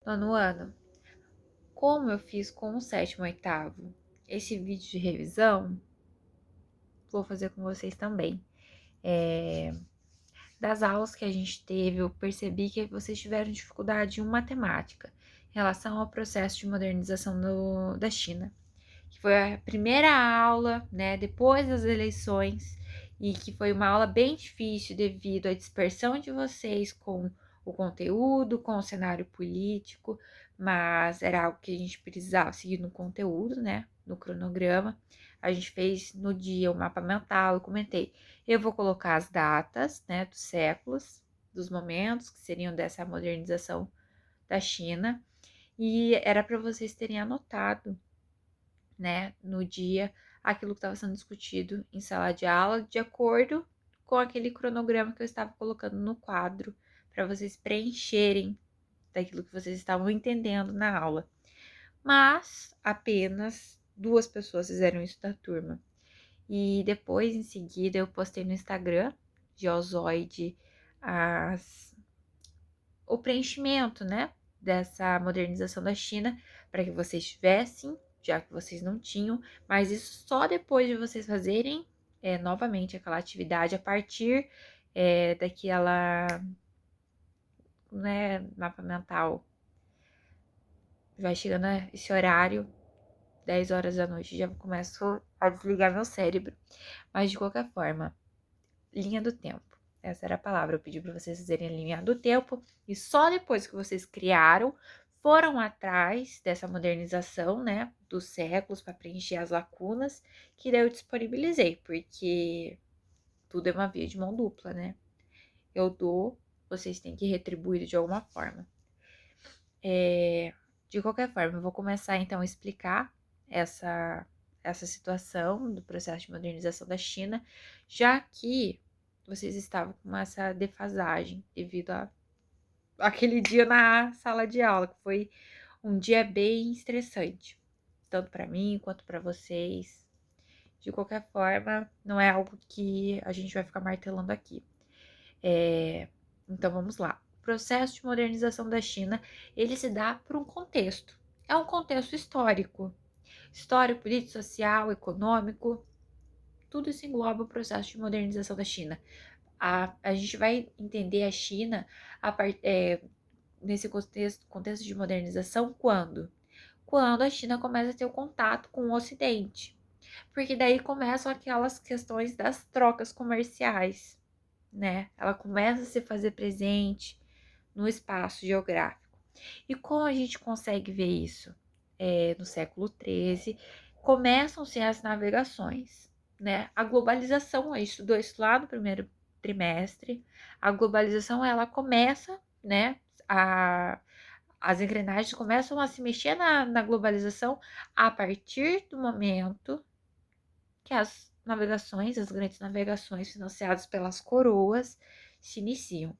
Nono ano. Como eu fiz com o sétimo e oitavo esse vídeo de revisão, vou fazer com vocês também. Das aulas que a gente teve, eu percebi que vocês tiveram dificuldade em matemática em relação ao processo de modernização da China, que foi a primeira aula, né, depois das eleições, e que foi uma aula bem difícil devido à dispersão de vocês com o conteúdo, com o cenário político, mas era algo que a gente precisava seguir no conteúdo, né, no cronograma. A gente fez no dia o mapa mental, eu comentei, eu vou colocar as datas, né, dos séculos, dos momentos que seriam dessa modernização da China, e era para vocês terem anotado, né, no dia, aquilo que estava sendo discutido em sala de aula, de acordo com aquele cronograma que eu estava colocando no quadro, para vocês preencherem daquilo que vocês estavam entendendo na aula. Mas apenas 2 pessoas fizeram isso da turma. E depois, em seguida, eu postei no Instagram de Ozoide o preenchimento, né, dessa modernização da China, para que vocês tivessem, já que vocês não tinham, mas isso só depois de vocês fazerem novamente aquela atividade a partir daquela, né, mapa mental. Vai chegando esse horário, 10 horas da noite, já começo a desligar meu cérebro. Mas de qualquer forma, linha do tempo. Essa era a palavra. Eu pedi para vocês fazerem a linha do tempo e só depois que vocês criaram, foram atrás dessa modernização, né, dos séculos para preencher as lacunas, que daí eu disponibilizei, porque tudo é uma via de mão dupla, né? Eu dou, vocês têm que retribuir de alguma forma. De qualquer forma, eu vou começar então a explicar essa situação do processo de modernização da China, já que vocês estavam com essa defasagem devido àquele dia na sala de aula, que foi um dia bem estressante, tanto para mim quanto para vocês. De qualquer forma, não é algo que a gente vai ficar martelando aqui. Então vamos lá. O processo de modernização da China, ele se dá por um contexto. É um contexto histórico. Histórico, político, social, econômico, tudo isso engloba o processo de modernização da China. A gente vai entender a China nesse contexto de modernização quando? Quando a China começa a ter o contato com o Ocidente. Porque daí começam aquelas questões das trocas comerciais, né? Ela começa a se fazer presente no espaço geográfico. E como a gente consegue ver isso? No século XIII, começam-se as navegações, né? A globalização, a gente estudou isso lá no primeiro trimestre, a globalização, ela começa, né? As engrenagens começam a se mexer na globalização a partir do momento que as navegações, as grandes navegações financiadas pelas coroas, se iniciam.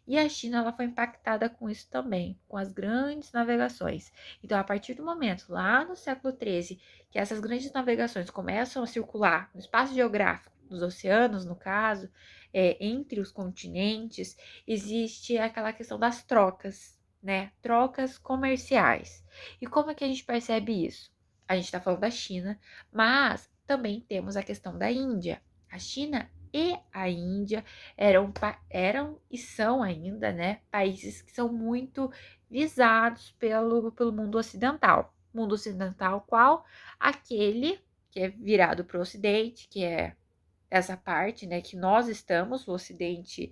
E a China, ela foi impactada com isso também, com as grandes navegações. Então, a partir do momento, lá no século XIII, que essas grandes navegações começam a circular no espaço geográfico, nos oceanos, no caso, entre os continentes, existe aquela questão das trocas, né? Trocas comerciais. E como é que a gente percebe isso? A gente está falando da China, mas também temos a questão da Índia. A China e a Índia eram e são ainda, né, países que são muito visados pelo mundo ocidental. Mundo ocidental qual? Aquele que é virado para o Ocidente, que é essa parte, né, que nós estamos, o Ocidente,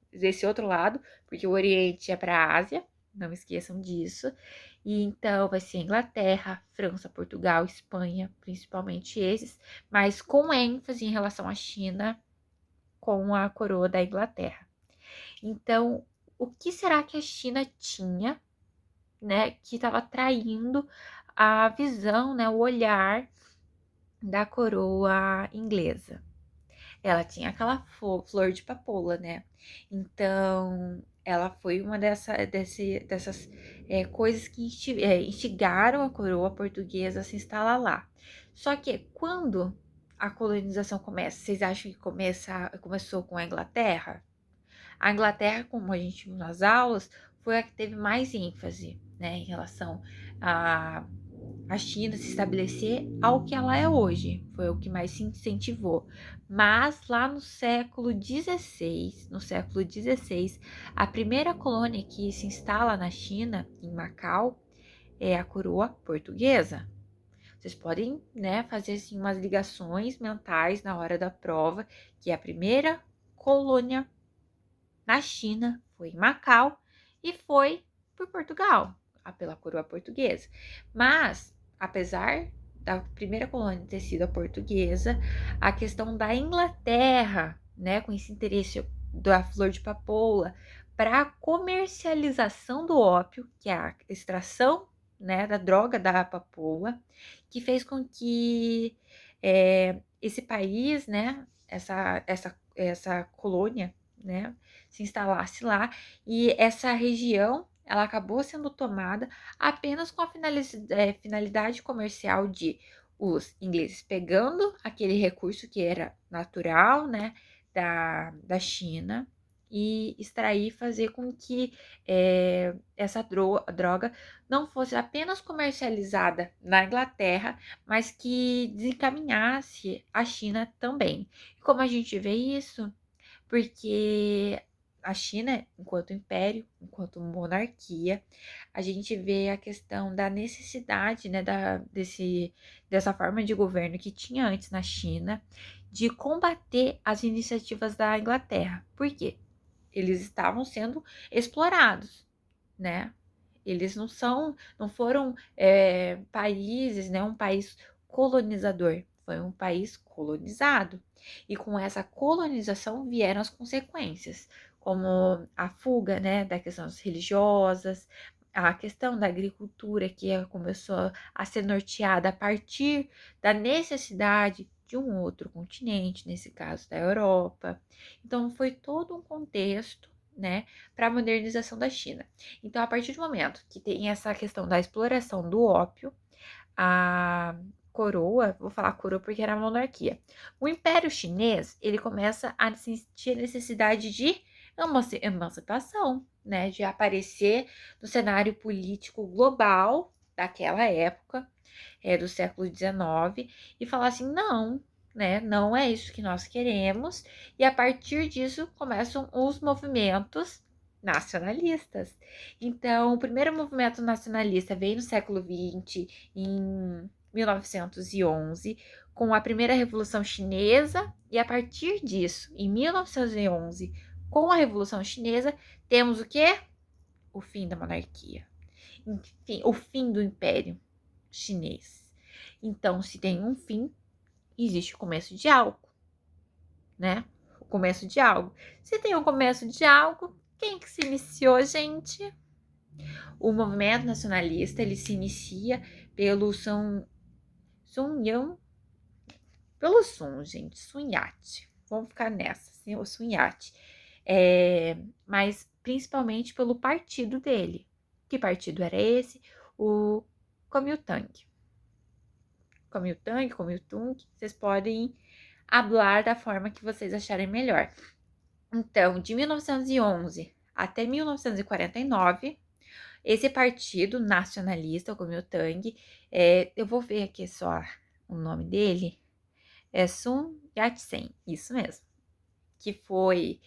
desse outro lado, porque o Oriente é para a Ásia, não esqueçam disso. E então vai ser Inglaterra, França, Portugal, Espanha, principalmente esses, mas com ênfase em relação à China, com a coroa da Inglaterra. Então, o que será que a China tinha, né, que estava atraindo a visão, né, o olhar da coroa inglesa? Ela tinha aquela flor de papoula, né? Então, ela foi uma dessas coisas que instigaram a coroa portuguesa a se instalar lá. Só que quando a colonização começa, vocês acham que começou com a Inglaterra? A Inglaterra, como a gente viu nas aulas, foi a que teve mais ênfase, né, em relação a China se estabelecer ao que ela é hoje. Foi o que mais se incentivou. Mas lá no século XVI, a primeira colônia que se instala na China, em Macau, é a coroa portuguesa. Vocês podem, né, fazer assim, umas ligações mentais na hora da prova, que a primeira colônia na China foi em Macau e foi por Portugal, pela coroa portuguesa. Mas, apesar da primeira colônia ter sido a portuguesa, a questão da Inglaterra, né, com esse interesse da flor de papoula para a comercialização do ópio, que é a extração, né, da droga da papoula, que fez com que esse país, né, essa colônia, né, se instalasse lá, e essa região ela acabou sendo tomada apenas com a finalidade comercial de os ingleses pegando aquele recurso que era natural, né, da China, e extrair, fazer com que essa droga não fosse apenas comercializada na Inglaterra, mas que desencaminhasse a China também. Como a gente vê isso? Porque a China, enquanto império, enquanto monarquia, a gente vê a questão da necessidade, né, dessa forma de governo que tinha antes na China, de combater as iniciativas da Inglaterra. Por quê? Eles estavam sendo explorados, né? Eles não foram países, né? Um país colonizador, foi um país colonizado. E com essa colonização vieram as consequências, como a fuga, né, das questões religiosas, a questão da agricultura que começou a ser norteada a partir da necessidade de um outro continente, nesse caso da Europa. Então foi todo um contexto, né, para a modernização da China. Então, a partir do momento que tem essa questão da exploração do ópio, a coroa, vou falar coroa porque era monarquia, o Império Chinês, ele começa a sentir a necessidade de emancipação, né, de aparecer no cenário político global daquela época, do século XIX, e falar assim, não, né, não é isso que nós queremos, e a partir disso começam os movimentos nacionalistas. Então, o primeiro movimento nacionalista veio no século XX, em 1911, com a primeira Revolução Chinesa, e a partir disso, em 1911, com a Revolução Chinesa, temos o quê? O fim da monarquia. Enfim, o fim do Império Chinês. Então, se tem um fim, existe o começo de algo, né? O começo de algo. Se tem um começo de algo, quem que se iniciou, gente? O movimento nacionalista, ele se inicia pelo Sun Yat, pelo Sun, gente, Sun Yat. Vamos ficar nessa, assim, o Sun Yat. Mas principalmente pelo partido dele. Que partido era esse? O Kuomintang. Kuomintang, vocês podem hablar da forma que vocês acharem melhor. Então, de 1911 até 1949, esse partido nacionalista, o Kuomintang, eu vou ver aqui só o nome dele, é Sun Yat-sen, isso mesmo, que foi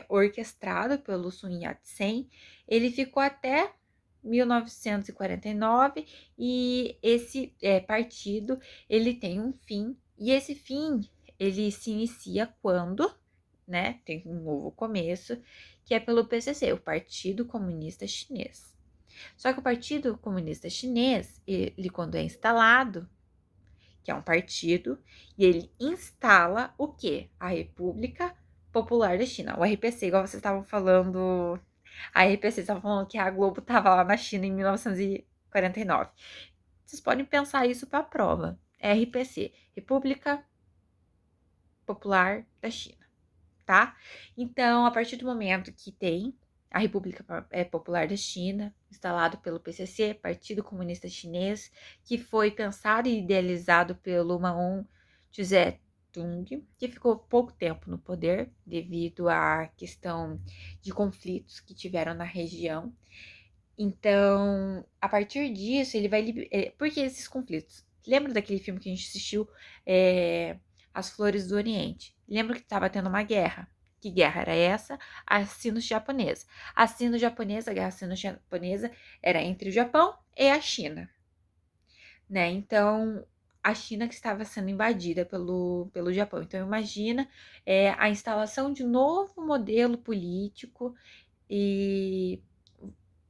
orquestrado pelo Sun Yat-sen. Ele ficou até 1949 e esse partido, ele tem um fim, e esse fim, ele se inicia quando, né, tem um novo começo, que é pelo PCC, o Partido Comunista Chinês. Só que o Partido Comunista Chinês, ele quando é instalado, que é um partido, e ele instala o quê? A República Popular da China, o RPC, igual vocês estavam falando. A RPC estava falando que a Globo estava lá na China em 1949. Vocês podem pensar isso para a prova. RPC, República Popular da China, tá? Então, a partir do momento que tem a República Popular da China, instalado pelo PCC, Partido Comunista Chinês, que foi pensado e idealizado pelo Mao Tung, que ficou pouco tempo no poder devido à questão de conflitos que tiveram na região. Então, a partir disso, ele vai... Por que esses conflitos? Lembra daquele filme que a gente assistiu, As Flores do Oriente? Lembra que estava tendo uma guerra? Que guerra era essa? A sino-japonesa. A sino-japonesa, a guerra sino-japonesa era entre o Japão e a China, né? Então, a China que estava sendo invadida pelo Japão. Então, imagina a instalação de um novo modelo político e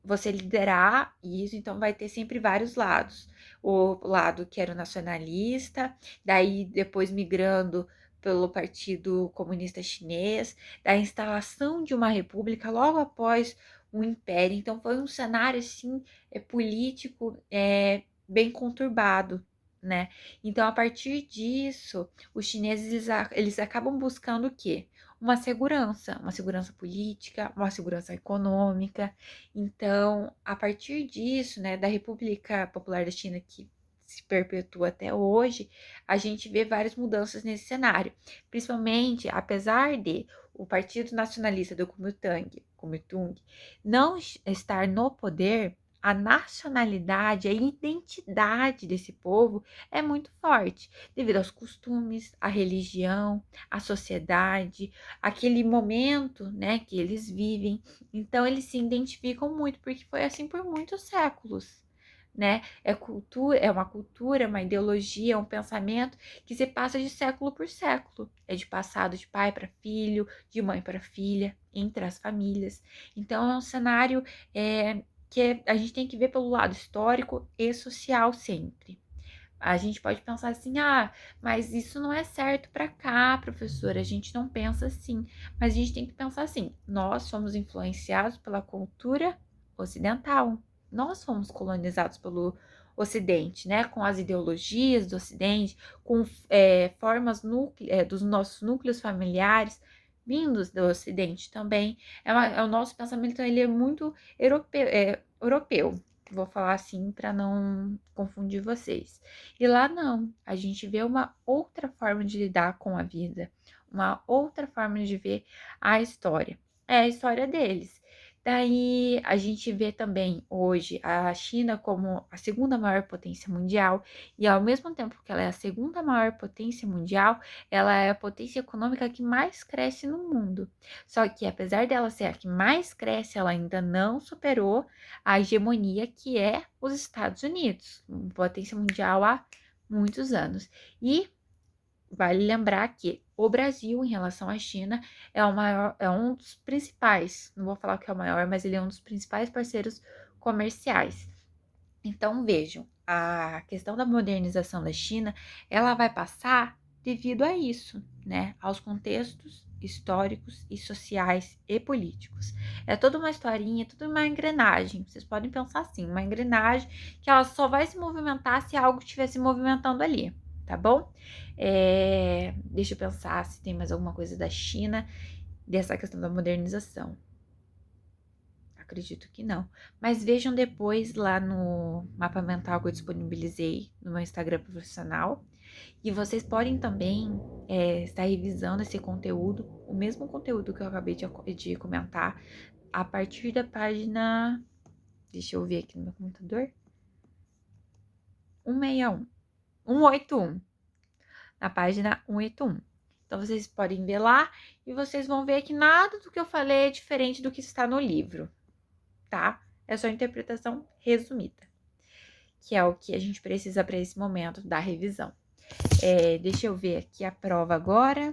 você liderar isso, então vai ter sempre vários lados. O lado que era o nacionalista, daí depois migrando pelo Partido Comunista Chinês, da instalação de uma república logo após o Império. Então foi um cenário assim político bem conturbado, né? Então a partir disso, os chineses eles acabam buscando o quê? Uma segurança política, uma segurança econômica. Então, a partir disso, né, da República Popular da China que se perpetua até hoje, a gente vê várias mudanças nesse cenário. Principalmente, apesar de o Partido Nacionalista do Kuomintang não estar no poder, a nacionalidade, a identidade desse povo é muito forte, devido aos costumes, à religião, à sociedade, aquele momento, né, que eles vivem. Então eles se identificam muito, porque foi assim por muitos séculos, né? É uma cultura, é uma ideologia, é um pensamento que se passa de século por século. É de passado de pai para filho, de mãe para filha, entre as famílias. Então é um cenário que a gente tem que ver pelo lado histórico e social sempre. A gente pode pensar assim, mas isso não é certo para cá, professora. A gente não pensa assim. Mas a gente tem que pensar assim: nós somos influenciados pela cultura ocidental. Nós fomos colonizados pelo Ocidente, né? Com as ideologias do Ocidente, com formas dos nossos núcleos familiares vindos do Ocidente também. O nosso pensamento, então, ele é muito europeu. Vou falar assim para não confundir vocês. E lá não, a gente vê uma outra forma de lidar com a vida, uma outra forma de ver a história. É a história deles. Daí a gente vê também hoje a China como a segunda maior potência mundial, e ao mesmo tempo que ela é a segunda maior potência mundial, ela é a potência econômica que mais cresce no mundo. Só que apesar dela ser a que mais cresce, ela ainda não superou a hegemonia que é os Estados Unidos, potência mundial há muitos anos. E vale lembrar que o Brasil, em relação à China, é um dos principais, não vou falar que é o maior, mas ele é um dos principais parceiros comerciais. Então, vejam, a questão da modernização da China, ela vai passar devido a isso, né? Aos contextos históricos e sociais e políticos. É toda uma historinha, toda uma engrenagem. Vocês podem pensar assim, uma engrenagem que ela só vai se movimentar se algo estiver se movimentando ali, tá bom? Deixa eu pensar se tem mais alguma coisa da China, dessa questão da modernização. Acredito que não. Mas vejam depois lá no mapa mental que eu disponibilizei no meu Instagram profissional. E vocês podem também estar revisando esse conteúdo, o mesmo conteúdo que eu acabei de comentar, a partir da página. Deixa eu ver aqui no meu computador. 161. 181. Na página 181. Então vocês podem ver lá e vocês vão ver que nada do que eu falei é diferente do que está no livro, tá? É só interpretação resumida, que é o que a gente precisa para esse momento da revisão. Deixa eu ver aqui a prova agora.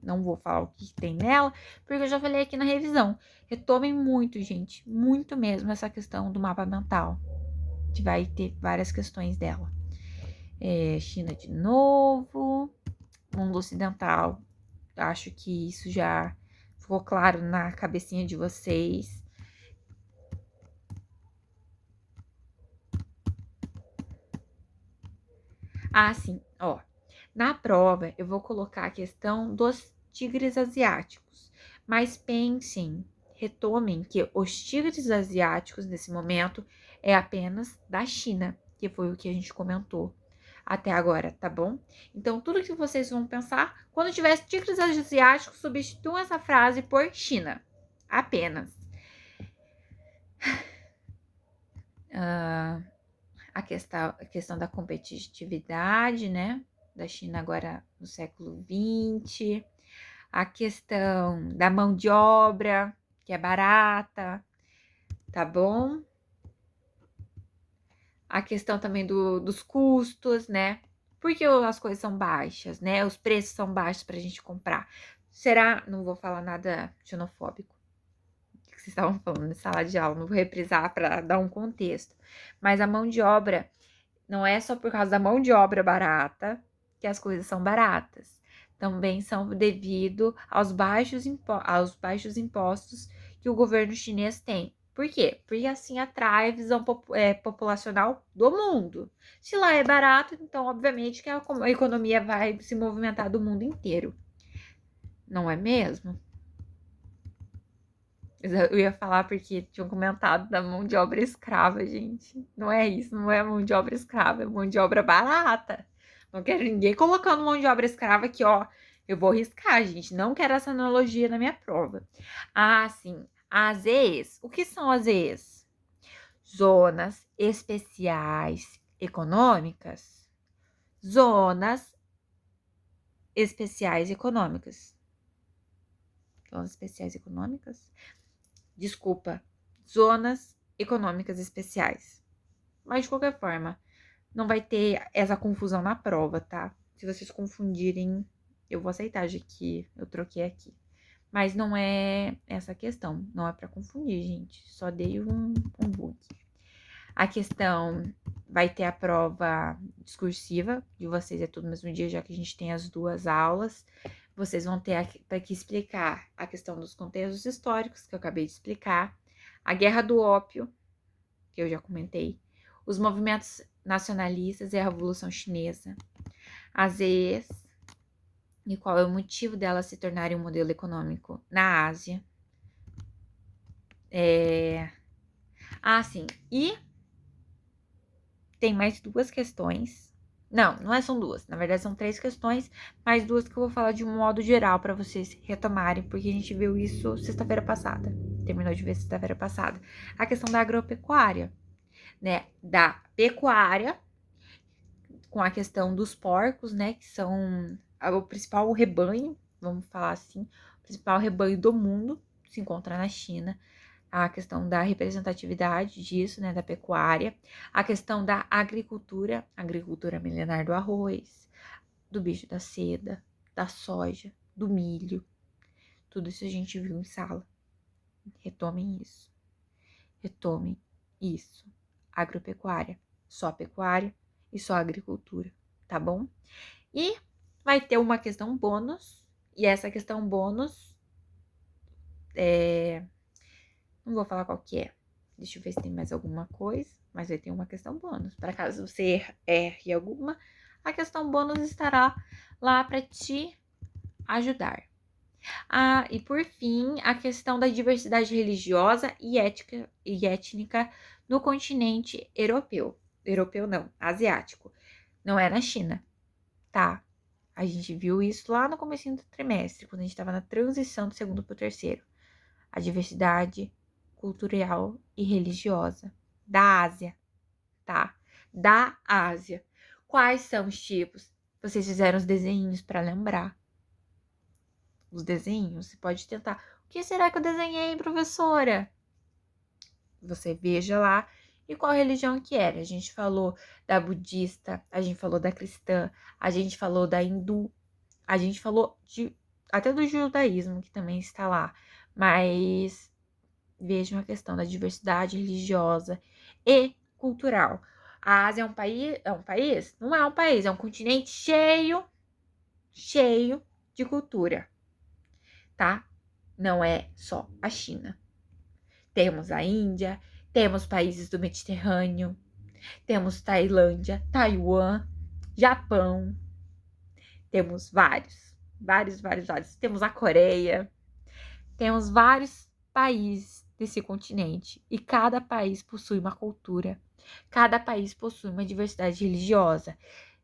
Não vou falar o que tem nela, porque eu já falei aqui na revisão. Retomem muito, gente, muito mesmo essa questão do mapa mental, que vai ter várias questões dela. China de novo, mundo ocidental. Acho que isso já ficou claro na cabecinha de vocês. Sim, ó. Na prova, eu vou colocar a questão dos tigres asiáticos. Mas pensem, retomem que os tigres asiáticos, nesse momento, é apenas da China, que foi o que a gente comentou. até agora, tá bom? Então, tudo que vocês vão pensar, quando tiver tigres asiáticos, substituam essa frase por China. Apenas. A questão da competitividade, né? Da China agora no século XX. A questão da mão de obra, que é barata, tá bom? A questão também dos custos, né? Porque as coisas são baixas, né? Os preços são baixos para a gente comprar. Será? Não vou falar nada xenofóbico. O que vocês estavam falando em sala de aula? Não vou reprisar para dar um contexto. Mas a mão de obra, não é só por causa da mão de obra barata que as coisas são baratas. Também são devido aos baixos impostos que o governo chinês tem. Por quê? Porque assim atrai a visão populacional do mundo. Se lá é barato, então obviamente que a economia vai se movimentar do mundo inteiro. Não é mesmo? Eu ia falar porque tinham comentado da mão de obra escrava, gente. Não é isso, não é mão de obra escrava, é mão de obra barata. Não quero ninguém colocando mão de obra escrava aqui, ó. Eu vou riscar, gente. Não quero essa analogia na minha prova. Ah, sim. As EEs. O que são as EEs? Zonas especiais econômicas. Zonas especiais econômicas. Zonas especiais econômicas? Desculpa. Zonas econômicas especiais. Mas, de qualquer forma, não vai ter essa confusão na prova, tá? Se vocês confundirem, eu vou aceitar de que eu troquei aqui. Mas não é essa a questão. Não é para confundir, gente. Só dei um bug. A questão vai ter a prova discursiva de vocês, é tudo no mesmo dia, já que a gente tem as duas aulas. Vocês vão ter que explicar a questão dos contextos históricos, que eu acabei de explicar. A Guerra do Ópio, que eu já comentei. Os movimentos nacionalistas e a Revolução Chinesa. As EEs, e qual é o motivo delas se tornarem um modelo econômico na Ásia. Sim. E tem mais duas questões. Não são duas. Na verdade, são 3 questões, mais 2 que eu vou falar de um modo geral para vocês retomarem, porque a gente viu isso sexta-feira passada. Terminou de ver sexta-feira passada. A questão da agropecuária, né? Da pecuária, com a questão dos porcos, né? Que são o principal rebanho, vamos falar assim, o principal rebanho do mundo, se encontra na China. A questão da representatividade disso, né, da pecuária, a questão da agricultura milenar do arroz, do bicho da seda, da soja, do milho, tudo isso a gente viu em sala. Retomem isso. Agropecuária, só pecuária e só agricultura, tá bom? E vai ter uma questão bônus, e essa questão bônus não vou falar qual que é. Deixa eu ver se tem mais alguma coisa. Mas vai ter uma questão bônus. Para caso você erre alguma, a questão bônus estará lá para te ajudar. E por fim, a questão da diversidade religiosa e étnica no continente europeu. Europeu não, asiático. Não é na China, tá? A gente viu isso lá no começo do trimestre, quando a gente estava na transição do segundo para o terceiro. A diversidade cultural e religiosa da Ásia, tá? Da Ásia. Quais são os tipos? Vocês fizeram os desenhinhos para lembrar. Os desenhos, você pode tentar. O que será que eu desenhei, professora? Você veja lá. E qual religião que era? A gente falou da budista, a gente falou da cristã, a gente falou da hindu, a gente falou até do judaísmo, que também está lá. Mas vejam a questão da diversidade religiosa e cultural. A Ásia é um país? É um país? Não é um país, é um continente cheio de cultura, tá? Não é só a China. Temos a Índia, temos países do Mediterrâneo, temos Tailândia, Taiwan, Japão, temos vários. Temos a Coreia, temos vários países desse continente e cada país possui uma cultura, cada país possui uma diversidade religiosa.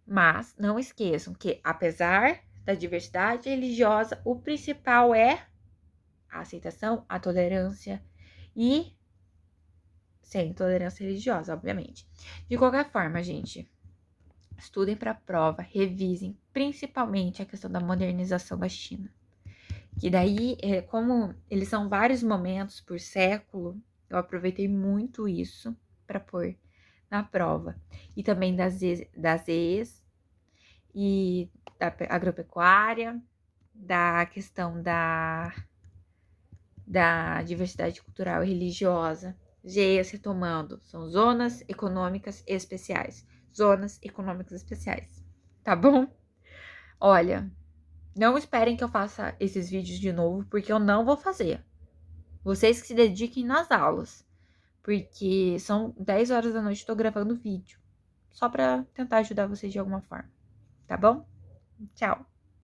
Mas não esqueçam que, apesar da diversidade religiosa, o principal é a aceitação, a tolerância e sem intolerância religiosa, obviamente. De qualquer forma, gente, estudem para a prova, revisem, principalmente a questão da modernização da China. Que daí, como eles são vários momentos por século, eu aproveitei muito isso para pôr na prova. E também das EEs e da agropecuária, da questão da diversidade cultural e religiosa. GEAs retomando, são zonas econômicas especiais. Zonas econômicas especiais, tá bom? Olha, não esperem que eu faça esses vídeos de novo, porque eu não vou fazer. Vocês que se dediquem nas aulas, porque são 10 horas da noite e tô gravando vídeo, só para tentar ajudar vocês de alguma forma, tá bom? Tchau!